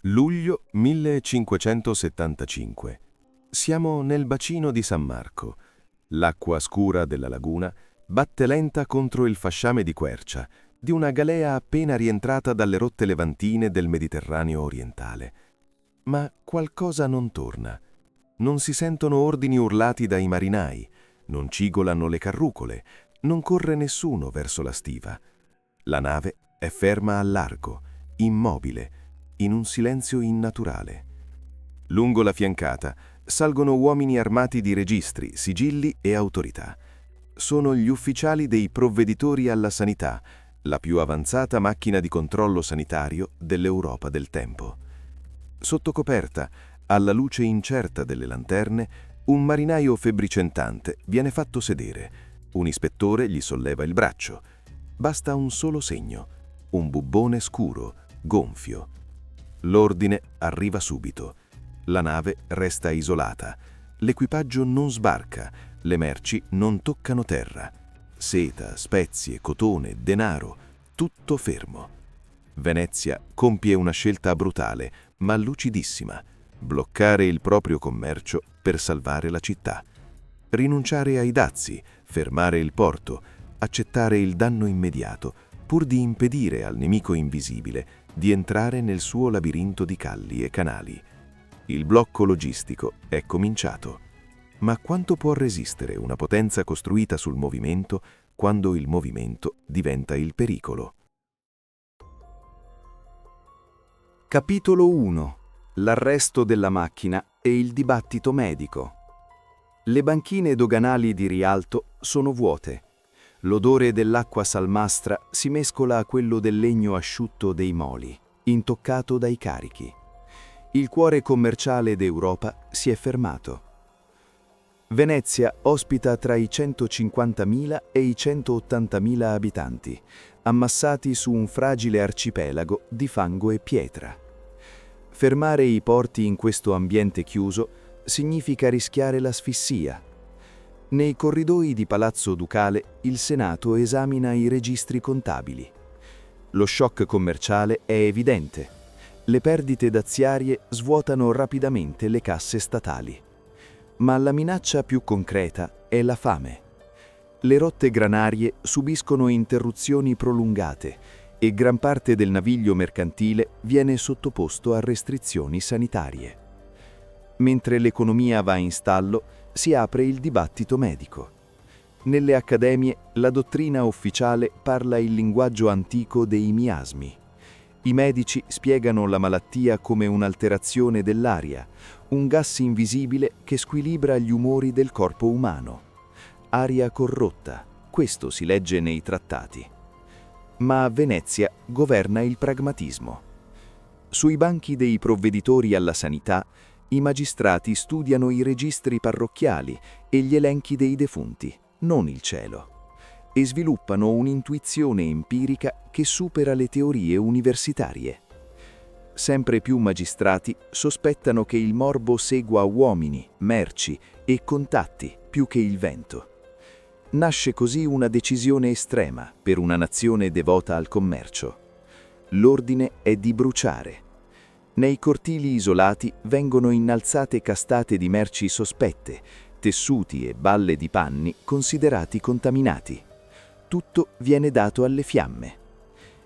Luglio 1575. Siamo nel bacino di San Marco. L'acqua scura della laguna batte lenta contro il fasciame di quercia di una galea appena rientrata dalle rotte levantine del Mediterraneo orientale. Ma qualcosa non torna. Non si sentono ordini urlati dai marinai, non cigolano le carrucole, non corre nessuno verso la stiva. La nave è ferma al largo, immobile, in un silenzio innaturale. Lungo la fiancata salgono uomini armati di registri, sigilli e autorità. Sono gli ufficiali dei provveditori alla sanità, la più avanzata macchina di controllo sanitario dell'Europa del tempo. Sotto coperta, alla luce incerta delle lanterne, un marinaio febbricentante viene fatto sedere. Un ispettore gli solleva il braccio. Basta un solo segno, un bubbone scuro, gonfio. L'ordine arriva subito. La nave resta isolata. L'equipaggio non sbarca, le merci non toccano terra. Seta, spezie, cotone, denaro, tutto fermo. Venezia compie una scelta brutale, ma lucidissima: bloccare il proprio commercio per salvare la città. Rinunciare ai dazi, fermare il porto, accettare il danno immediato, pur di impedire al nemico invisibile di entrare nel suo labirinto di calli e canali. Il blocco logistico è cominciato. Ma quanto può resistere una potenza costruita sul movimento quando il movimento diventa il pericolo? Capitolo 1. L'arresto della macchina e il dibattito medico. Le banchine doganali di Rialto sono vuote. L'odore dell'acqua salmastra si mescola a quello del legno asciutto dei moli, intoccato dai carichi. Il cuore commerciale d'Europa si è fermato. Venezia ospita tra i 150.000 e i 180.000 abitanti, ammassati su un fragile arcipelago di fango e pietra. Fermare i porti in questo ambiente chiuso significa rischiare l'asfissia. Nei corridoi di Palazzo Ducale il Senato esamina i registri contabili. Lo shock commerciale è evidente. Le perdite daziarie svuotano rapidamente le casse statali. Ma la minaccia più concreta è la fame. Le rotte granarie subiscono interruzioni prolungate e gran parte del naviglio mercantile viene sottoposto a restrizioni sanitarie. Mentre l'economia va in stallo, si apre il dibattito medico. Nelle accademie la dottrina ufficiale parla il linguaggio antico dei miasmi. I medici spiegano la malattia come un'alterazione dell'aria, un gas invisibile che squilibra gli umori del corpo umano. Aria corrotta, questo si legge nei trattati. Ma a Venezia governa il pragmatismo. Sui banchi dei provveditori alla sanità, i magistrati studiano i registri parrocchiali e gli elenchi dei defunti, non il cielo, e sviluppano un'intuizione empirica che supera le teorie universitarie. Sempre più magistrati sospettano che il morbo segua uomini, merci e contatti più che il vento. Nasce così una decisione estrema per una nazione devota al commercio. L'ordine è di bruciare. Nei cortili isolati vengono innalzate castate di merci sospette, tessuti e balle di panni considerati contaminati. Tutto viene dato alle fiamme.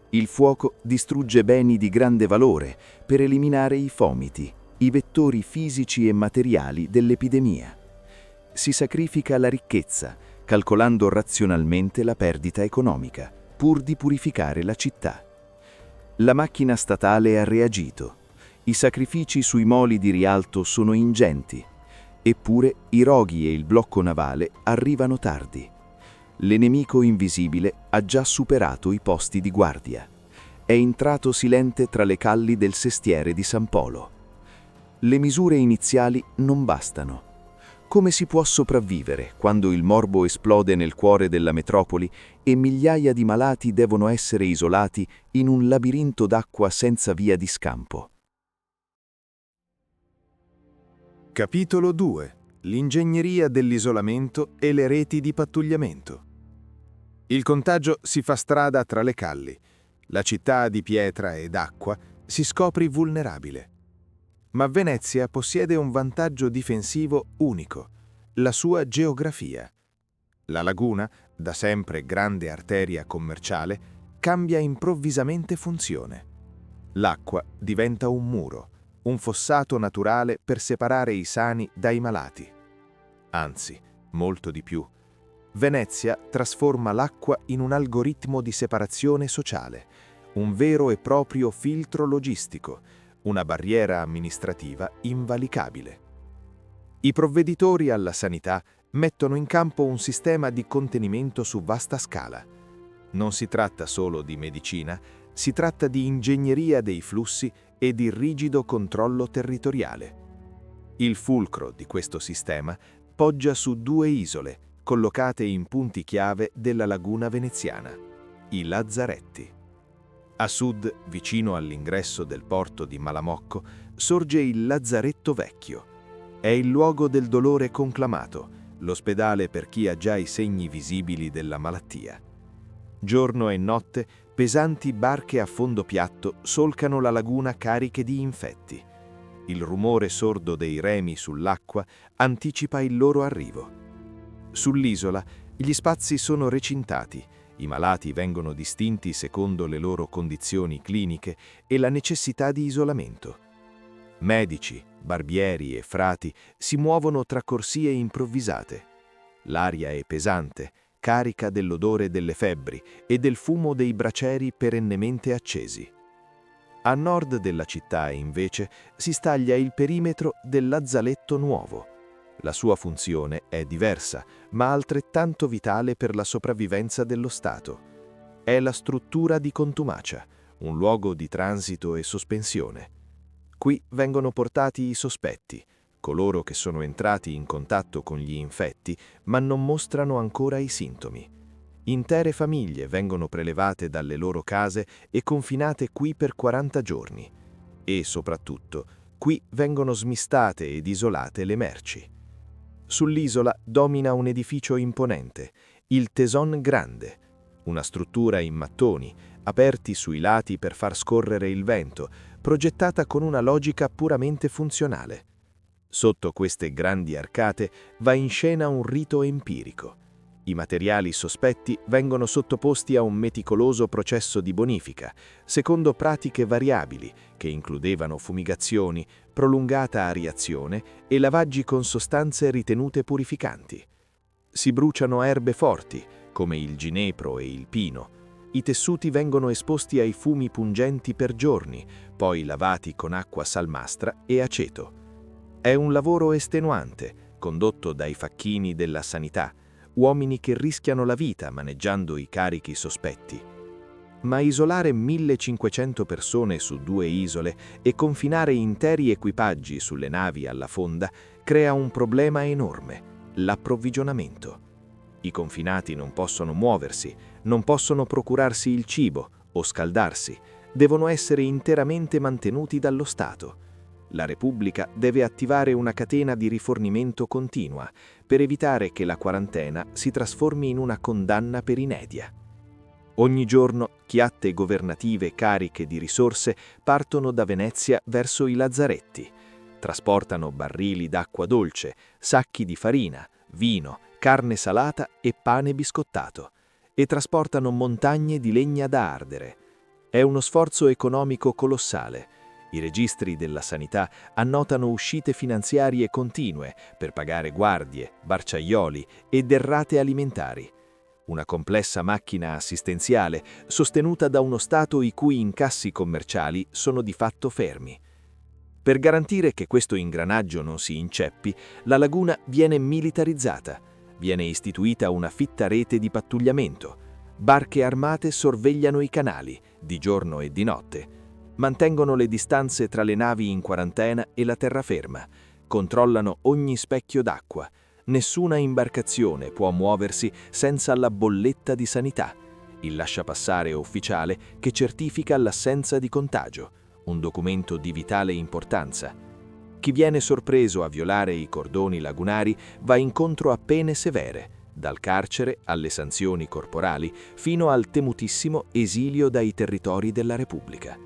Il fuoco distrugge beni di grande valore per eliminare i fomiti, i vettori fisici e materiali dell'epidemia. Si sacrifica la ricchezza, calcolando razionalmente la perdita economica, pur di purificare la città. La macchina statale ha reagito. I sacrifici sui moli di Rialto sono ingenti. Eppure i roghi e il blocco navale arrivano tardi. L'enemico invisibile ha già superato i posti di guardia. È entrato silente tra le calli del sestiere di San Polo. Le misure iniziali non bastano. Come si può sopravvivere quando il morbo esplode nel cuore della metropoli e migliaia di malati devono essere isolati in un labirinto d'acqua senza via di scampo? Capitolo 2. L'ingegneria dell'isolamento e le reti di pattugliamento. Il contagio si fa strada tra le calli. La città di pietra ed acqua si scopre vulnerabile. Ma Venezia possiede un vantaggio difensivo unico, la sua geografia. La laguna, da sempre grande arteria commerciale, cambia improvvisamente funzione. L'acqua diventa un muro, un fossato naturale per separare i sani dai malati. Anzi, molto di più. Venezia trasforma l'acqua in un algoritmo di separazione sociale, un vero e proprio filtro logistico, una barriera amministrativa invalicabile. I provveditori alla sanità mettono in campo un sistema di contenimento su vasta scala. Non si tratta solo di medicina, si tratta di ingegneria dei flussi e di rigido controllo territoriale. Il fulcro di questo sistema poggia su 2 isole, collocate in punti chiave della laguna veneziana, i Lazzaretti. A sud, vicino all'ingresso del porto di Malamocco, sorge il Lazzaretto Vecchio. È il luogo del dolore conclamato, l'ospedale per chi ha già i segni visibili della malattia. Giorno e notte, pesanti barche a fondo piatto solcano la laguna cariche di infetti. Il rumore sordo dei remi sull'acqua anticipa il loro arrivo. Sull'isola gli spazi sono recintati, i malati vengono distinti secondo le loro condizioni cliniche e la necessità di isolamento. Medici, barbieri e frati si muovono tra corsie improvvisate. L'aria è pesante, carica dell'odore delle febbri e del fumo dei bracieri perennemente accesi. A nord della città, invece, si staglia il perimetro del Lazzaletto Nuovo. La sua funzione è diversa, ma altrettanto vitale per la sopravvivenza dello Stato. È la struttura di contumacia, un luogo di transito e sospensione. Qui vengono portati i sospetti, coloro che sono entrati in contatto con gli infetti ma non mostrano ancora i sintomi. Intere famiglie vengono prelevate dalle loro case e confinate qui per 40 giorni. E, soprattutto, qui vengono smistate ed isolate le merci. Sull'isola domina un edificio imponente, il Teson Grande, una struttura in mattoni, aperti sui lati per far scorrere il vento, progettata con una logica puramente funzionale. Sotto queste grandi arcate va in scena un rito empirico. I materiali sospetti vengono sottoposti a un meticoloso processo di bonifica, secondo pratiche variabili che includevano fumigazioni, prolungata ariazione e lavaggi con sostanze ritenute purificanti. Si bruciano erbe forti, come il ginepro e il pino. I tessuti vengono esposti ai fumi pungenti per giorni, poi lavati con acqua salmastra e aceto. È un lavoro estenuante, condotto dai facchini della sanità, uomini che rischiano la vita maneggiando i carichi sospetti. Ma isolare 1500 persone su 2 isole e confinare interi equipaggi sulle navi alla fonda crea un problema enorme, l'approvvigionamento. I confinati non possono muoversi, non possono procurarsi il cibo o scaldarsi, devono essere interamente mantenuti dallo Stato. La Repubblica deve attivare una catena di rifornimento continua per evitare che la quarantena si trasformi in una condanna per inedia. Ogni giorno chiatte governative cariche di risorse partono da Venezia verso i Lazzaretti. Trasportano barili d'acqua dolce, sacchi di farina, vino, carne salata e pane biscottato e trasportano montagne di legna da ardere. È uno sforzo economico colossale. I registri della sanità annotano uscite finanziarie continue per pagare guardie, barciaioli e derrate alimentari. Una complessa macchina assistenziale sostenuta da uno Stato i cui incassi commerciali sono di fatto fermi. Per garantire che questo ingranaggio non si inceppi, la laguna viene militarizzata. Viene istituita una fitta rete di pattugliamento. Barche armate sorvegliano i canali, di giorno e di notte. Mantengono le distanze tra le navi in quarantena e la terraferma. Controllano ogni specchio d'acqua. Nessuna imbarcazione può muoversi senza la bolletta di sanità, il lasciapassare ufficiale che certifica l'assenza di contagio, un documento di vitale importanza. Chi viene sorpreso a violare i cordoni lagunari va incontro a pene severe, dal carcere alle sanzioni corporali fino al temutissimo esilio dai territori della Repubblica.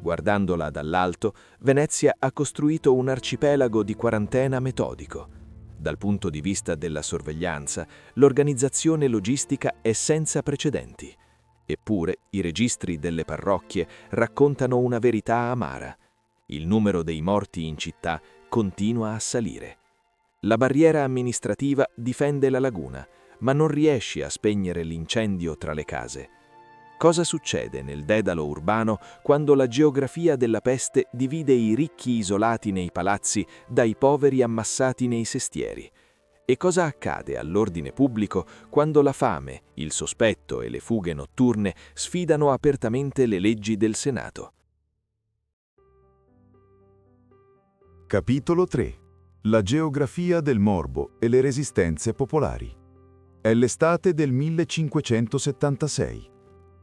Guardandola dall'alto, Venezia ha costruito un arcipelago di quarantena metodico. Dal punto di vista della sorveglianza, l'organizzazione logistica è senza precedenti. Eppure, i registri delle parrocchie raccontano una verità amara. Il numero dei morti in città continua a salire. La barriera amministrativa difende la laguna, ma non riesce a spegnere l'incendio tra le case. Cosa succede nel dedalo urbano quando la geografia della peste divide i ricchi isolati nei palazzi dai poveri ammassati nei sestieri? E cosa accade all'ordine pubblico quando la fame, il sospetto e le fughe notturne sfidano apertamente le leggi del Senato? Capitolo 3. La geografia del morbo e le resistenze popolari. È l'estate del 1576.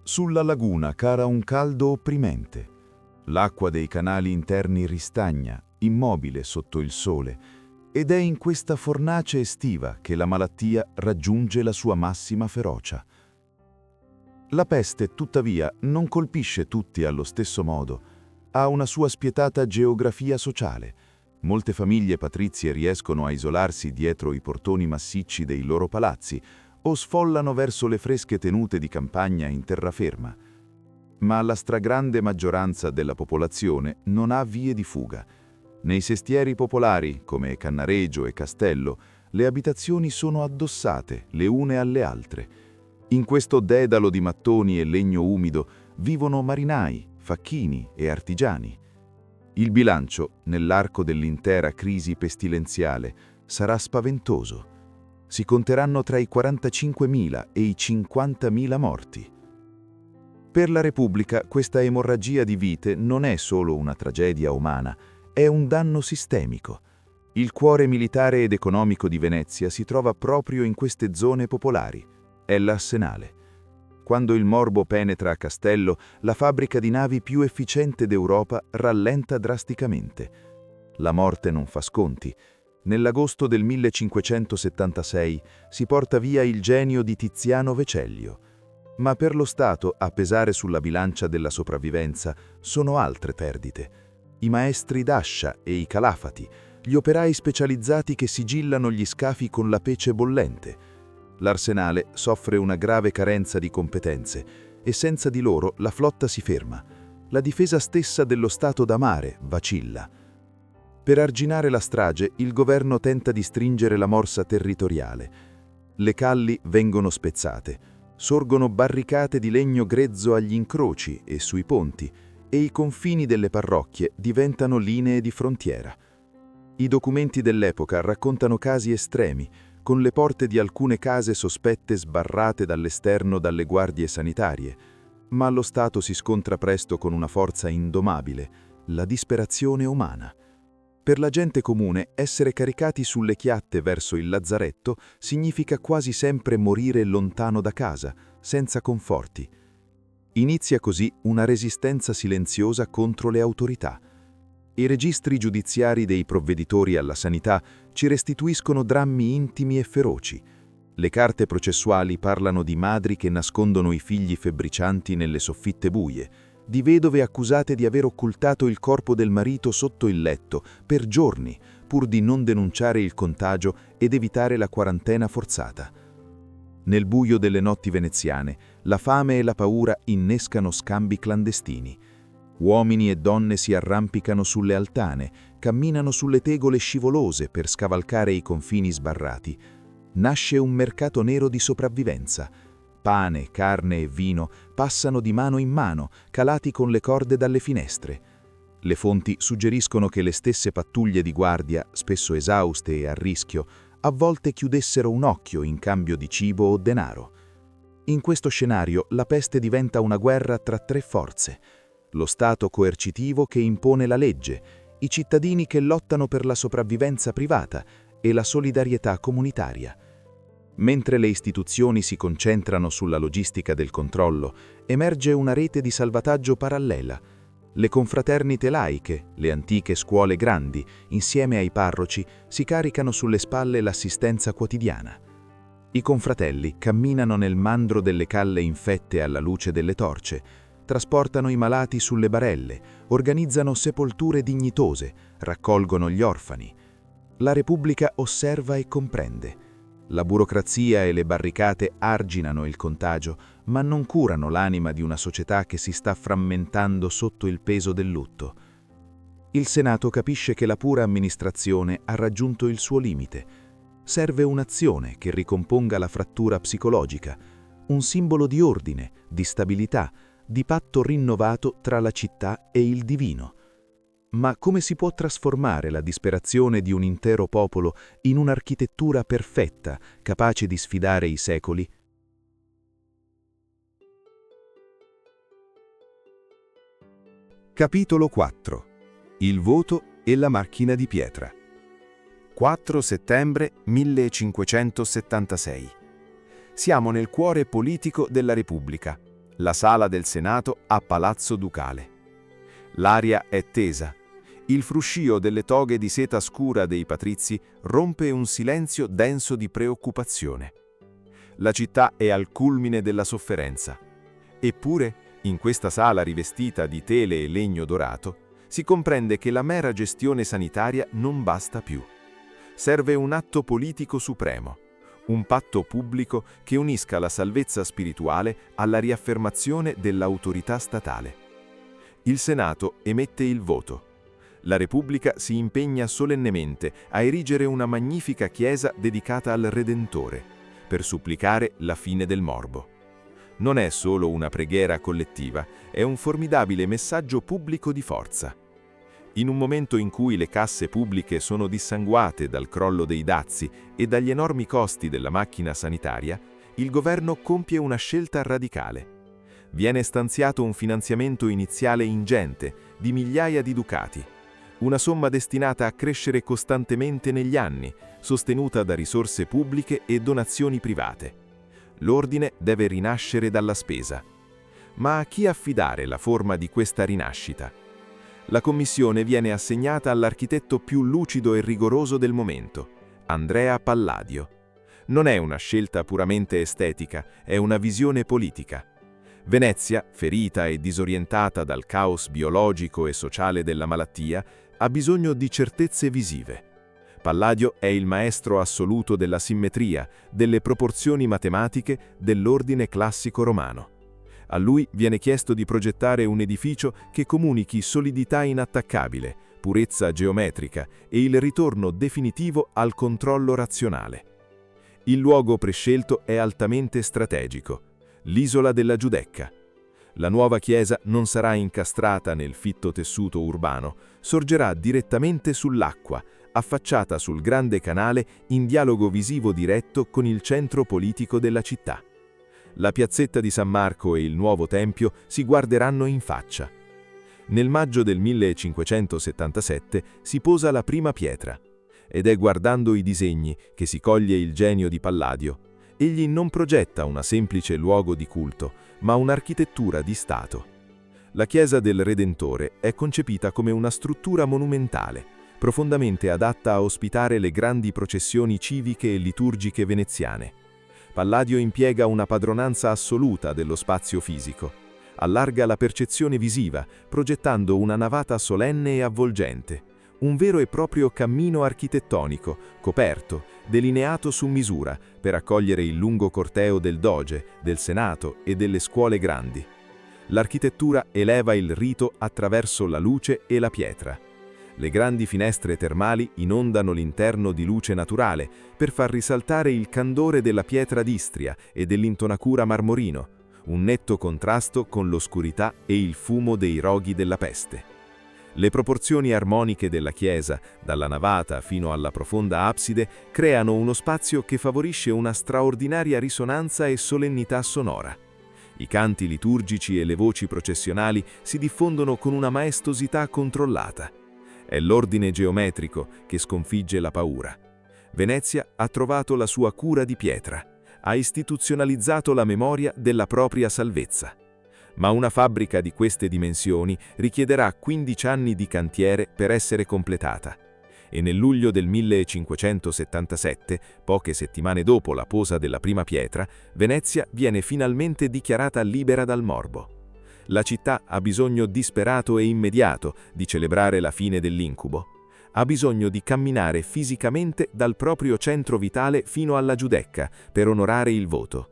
Sulla laguna cara un caldo opprimente. L'acqua dei canali interni ristagna, immobile sotto il sole, ed è in questa fornace estiva che la malattia raggiunge la sua massima ferocia. La peste, tuttavia, non colpisce tutti allo stesso modo. Ha una sua spietata geografia sociale. Molte famiglie patrizie riescono a isolarsi dietro i portoni massicci dei loro palazzi o sfollano verso le fresche tenute di campagna in terraferma. Ma la stragrande maggioranza della popolazione non ha vie di fuga. Nei sestieri popolari, come Cannaregio e Castello, le abitazioni sono addossate le une alle altre. In questo dedalo di mattoni e legno umido vivono marinai, facchini e artigiani. Il bilancio, nell'arco dell'intera crisi pestilenziale, sarà spaventoso. Si conteranno tra i 45.000 e i 50.000 morti. Per la Repubblica questa emorragia di vite non è solo una tragedia umana, è un danno sistemico. Il cuore militare ed economico di Venezia si trova proprio in queste zone popolari. È l'Arsenale. Quando il morbo penetra a Castello, la fabbrica di navi più efficiente d'Europa rallenta drasticamente. La morte non fa sconti. Nell'agosto del 1576 si porta via il genio di Tiziano Vecellio. Ma per lo Stato, a pesare sulla bilancia della sopravvivenza, sono altre perdite. I maestri d'ascia e i calafati, gli operai specializzati che sigillano gli scafi con la pece bollente. L'Arsenale soffre una grave carenza di competenze e senza di loro la flotta si ferma. La difesa stessa dello Stato da mare vacilla. Per arginare la strage, il governo tenta di stringere la morsa territoriale. Le calli vengono spezzate, sorgono barricate di legno grezzo agli incroci e sui ponti, e i confini delle parrocchie diventano linee di frontiera. I documenti dell'epoca raccontano casi estremi, con le porte di alcune case sospette sbarrate dall'esterno dalle guardie sanitarie, ma lo Stato si scontra presto con una forza indomabile, la disperazione umana. Per la gente comune, essere caricati sulle chiatte verso il lazzaretto significa quasi sempre morire lontano da casa, senza conforti. Inizia così una resistenza silenziosa contro le autorità. I registri giudiziari dei provveditori alla sanità ci restituiscono drammi intimi e feroci. Le carte processuali parlano di madri che nascondono i figli febbricianti nelle soffitte buie, di vedove accusate di aver occultato il corpo del marito sotto il letto per giorni, pur di non denunciare il contagio ed evitare la quarantena forzata. Nel buio delle notti veneziane, la fame e la paura innescano scambi clandestini. Uomini e donne si arrampicano sulle altane, camminano sulle tegole scivolose per scavalcare i confini sbarrati. Nasce un mercato nero di sopravvivenza. Pane, carne e vino passano di mano in mano, calati con le corde dalle finestre. Le fonti suggeriscono che le stesse pattuglie di guardia, spesso esauste e a rischio, a volte chiudessero un occhio in cambio di cibo o denaro. In questo scenario la peste diventa una guerra tra tre forze: lo Stato coercitivo che impone la legge, i cittadini che lottano per la sopravvivenza privata e la solidarietà comunitaria. Mentre le istituzioni si concentrano sulla logistica del controllo, emerge una rete di salvataggio parallela. Le confraternite laiche, le antiche scuole grandi, insieme ai parroci, si caricano sulle spalle l'assistenza quotidiana. I confratelli camminano nel mandro delle calle infette alla luce delle torce. trasportano i malati sulle barelle, organizzano sepolture dignitose, raccolgono gli orfani. La Repubblica osserva e comprende. La burocrazia e le barricate arginano il contagio, ma non curano l'anima di una società che si sta frammentando sotto il peso del lutto. Il Senato capisce che la pura amministrazione ha raggiunto il suo limite. Serve un'azione che ricomponga la frattura psicologica, un simbolo di ordine, di stabilità, di patto rinnovato tra la città e il divino. Ma come si può trasformare la disperazione di un intero popolo in un'architettura perfetta, capace di sfidare i secoli? Capitolo 4. Il voto e la macchina di pietra. 4 settembre 1576. Siamo nel cuore politico della Repubblica, la sala del Senato a Palazzo Ducale. L'aria è tesa. Il fruscio delle toghe di seta scura dei patrizi rompe un silenzio denso di preoccupazione. La città è al culmine della sofferenza. Eppure, in questa sala rivestita di tele e legno dorato, si comprende che la mera gestione sanitaria non basta più. Serve un atto politico supremo, un patto pubblico che unisca la salvezza spirituale alla riaffermazione dell'autorità statale. Il Senato emette il voto. La Repubblica si impegna solennemente a erigere una magnifica chiesa dedicata al Redentore, per supplicare la fine del morbo. Non è solo una preghiera collettiva, è un formidabile messaggio pubblico di forza. In un momento in cui le casse pubbliche sono dissanguate dal crollo dei dazi e dagli enormi costi della macchina sanitaria, il governo compie una scelta radicale. Viene stanziato un finanziamento iniziale ingente di migliaia di ducati, una somma destinata a crescere costantemente negli anni, sostenuta da risorse pubbliche e donazioni private. L'ordine deve rinascere dalla spesa. Ma a chi affidare la forma di questa rinascita? La commissione viene assegnata all'architetto più lucido e rigoroso del momento, Andrea Palladio. Non è una scelta puramente estetica, è una visione politica. Venezia, ferita e disorientata dal caos biologico e sociale della malattia, ha bisogno di certezze visive. Palladio è il maestro assoluto della simmetria, delle proporzioni matematiche dell'ordine classico romano. A lui viene chiesto di progettare un edificio che comunichi solidità inattaccabile, purezza geometrica e il ritorno definitivo al controllo razionale. Il luogo prescelto è altamente strategico, l'isola della Giudecca. La nuova chiesa non sarà incastrata nel fitto tessuto urbano, sorgerà direttamente sull'acqua, affacciata sul grande canale in dialogo visivo diretto con il centro politico della città. La piazzetta di San Marco e il nuovo tempio si guarderanno in faccia. Nel maggio del 1577 si posa la prima pietra, ed è guardando i disegni che si coglie il genio di Palladio. Egli non progetta una semplice luogo di culto, ma un'architettura di Stato. La chiesa del Redentore è concepita come una struttura monumentale, profondamente adatta a ospitare le grandi processioni civiche e liturgiche veneziane. Palladio impiega una padronanza assoluta dello spazio fisico, allarga la percezione visiva, progettando una navata solenne e avvolgente, un vero e proprio cammino architettonico, coperto, delineato su misura, per accogliere il lungo corteo del Doge, del Senato e delle scuole grandi. L'architettura eleva il rito attraverso la luce e la pietra. Le grandi finestre termali inondano l'interno di luce naturale per far risaltare il candore della pietra d'Istria e dell'intonacura marmorino, un netto contrasto con l'oscurità e il fumo dei roghi della peste. Le proporzioni armoniche della chiesa, dalla navata fino alla profonda abside, creano uno spazio che favorisce una straordinaria risonanza e solennità sonora. I canti liturgici e le voci processionali si diffondono con una maestosità controllata. È l'ordine geometrico che sconfigge la paura. Venezia ha trovato la sua cura di pietra, ha istituzionalizzato la memoria della propria salvezza. Ma una fabbrica di queste dimensioni richiederà 15 anni di cantiere per essere completata. E nel luglio del 1577, poche settimane dopo la posa della prima pietra, Venezia viene finalmente dichiarata libera dal morbo. La città ha bisogno disperato e immediato di celebrare la fine dell'incubo. Ha bisogno di camminare fisicamente dal proprio centro vitale fino alla Giudecca per onorare il voto.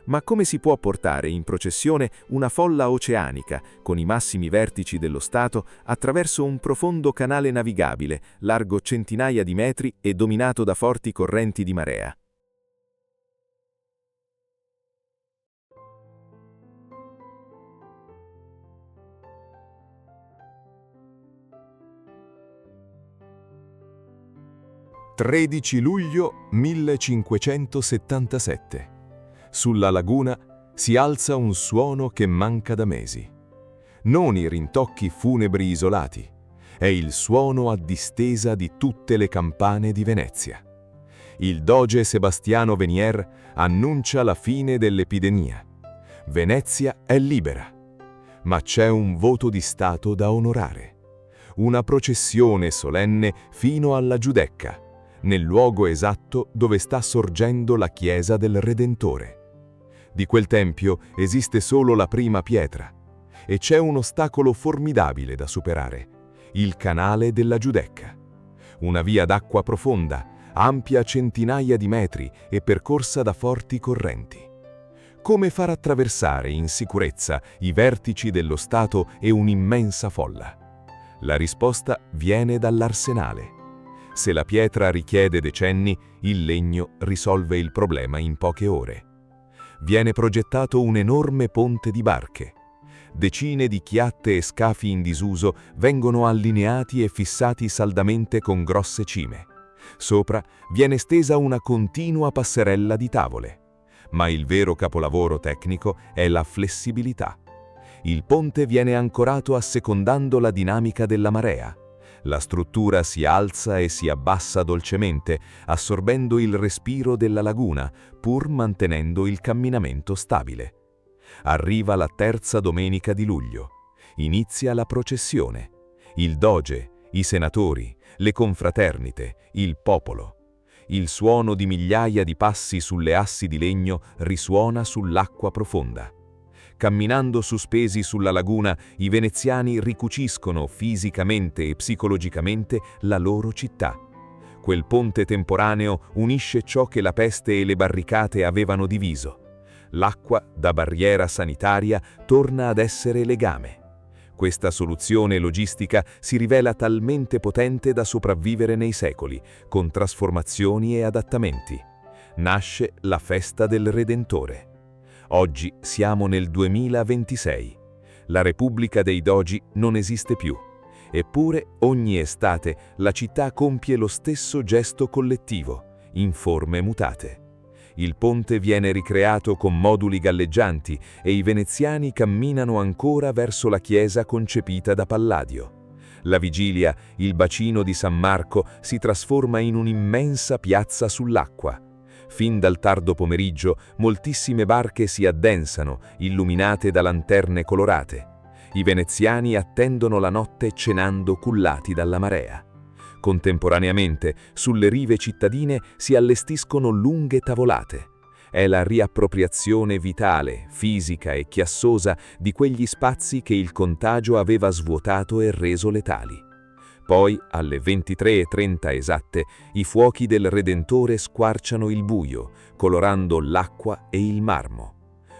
Ma come si può portare in processione una folla oceanica, con i massimi vertici dello Stato, attraverso un profondo canale navigabile, largo centinaia di metri e dominato da forti correnti di marea? «13 luglio 1577. Sulla laguna si alza un suono che manca da mesi. Non i rintocchi funebri isolati, è il suono a distesa di tutte le campane di Venezia. Il doge Sebastiano Venier annuncia la fine dell'epidemia. Venezia è libera, ma c'è un voto di Stato da onorare. Una processione solenne fino alla Giudecca, nel luogo esatto dove sta sorgendo la chiesa del Redentore. Di quel tempio esiste solo la prima pietra e c'è un ostacolo formidabile da superare, il canale della Giudecca. Una via d'acqua profonda, ampia centinaia di metri e percorsa da forti correnti. Come far attraversare in sicurezza i vertici dello Stato e un'immensa folla? La risposta viene dall'arsenale. Se la pietra richiede decenni, il legno risolve il problema in poche ore. Viene progettato un enorme ponte di barche. Decine di chiatte e scafi in disuso vengono allineati e fissati saldamente con grosse cime. Sopra viene stesa una continua passerella di tavole. Ma il vero capolavoro tecnico è la flessibilità. Il ponte viene ancorato assecondando la dinamica della marea. La struttura si alza e si abbassa dolcemente, assorbendo il respiro della laguna, pur mantenendo il camminamento stabile. Arriva la terza domenica di luglio. Inizia la processione. Il doge, i senatori, le confraternite, il popolo. Il suono di migliaia di passi sulle assi di legno risuona sull'acqua profonda. Camminando sospesi sulla laguna, i veneziani ricuciscono fisicamente e psicologicamente la loro città. Quel ponte temporaneo unisce ciò che la peste e le barricate avevano diviso. L'acqua, da barriera sanitaria, torna ad essere legame. Questa soluzione logistica si rivela talmente potente da sopravvivere nei secoli, con trasformazioni e adattamenti. Nasce la festa del Redentore. Oggi siamo nel 2026. La Repubblica dei Dogi non esiste più. Eppure, ogni estate, la città compie lo stesso gesto collettivo, in forme mutate. Il ponte viene ricreato con moduli galleggianti e i veneziani camminano ancora verso la chiesa concepita da Palladio. La vigilia, il bacino di San Marco, si trasforma in un'immensa piazza sull'acqua. Fin dal tardo pomeriggio, moltissime barche si addensano, illuminate da lanterne colorate. I veneziani attendono la notte cenando cullati dalla marea. Contemporaneamente, sulle rive cittadine si allestiscono lunghe tavolate. È la riappropriazione vitale, fisica e chiassosa di quegli spazi che il contagio aveva svuotato e reso letali. Poi, alle 23:30 esatte, i fuochi del Redentore squarciano il buio, colorando l'acqua e il marmo.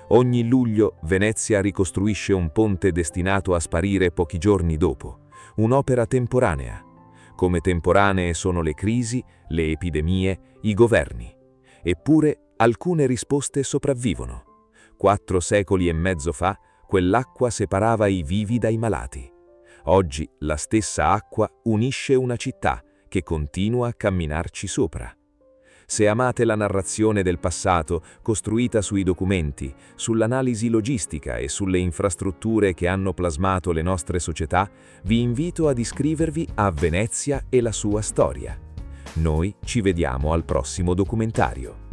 Ogni luglio Venezia ricostruisce un ponte destinato a sparire pochi giorni dopo, un'opera temporanea. Come temporanee sono le crisi, le epidemie, i governi. Eppure alcune risposte sopravvivono. 4 secoli e mezzo fa, quell'acqua separava i vivi dai malati. Oggi la stessa acqua unisce una città che continua a camminarci sopra. Se amate la narrazione del passato, costruita sui documenti, sull'analisi logistica e sulle infrastrutture che hanno plasmato le nostre società, vi invito ad iscrivervi a Venezia e la sua storia. Noi ci vediamo al prossimo documentario.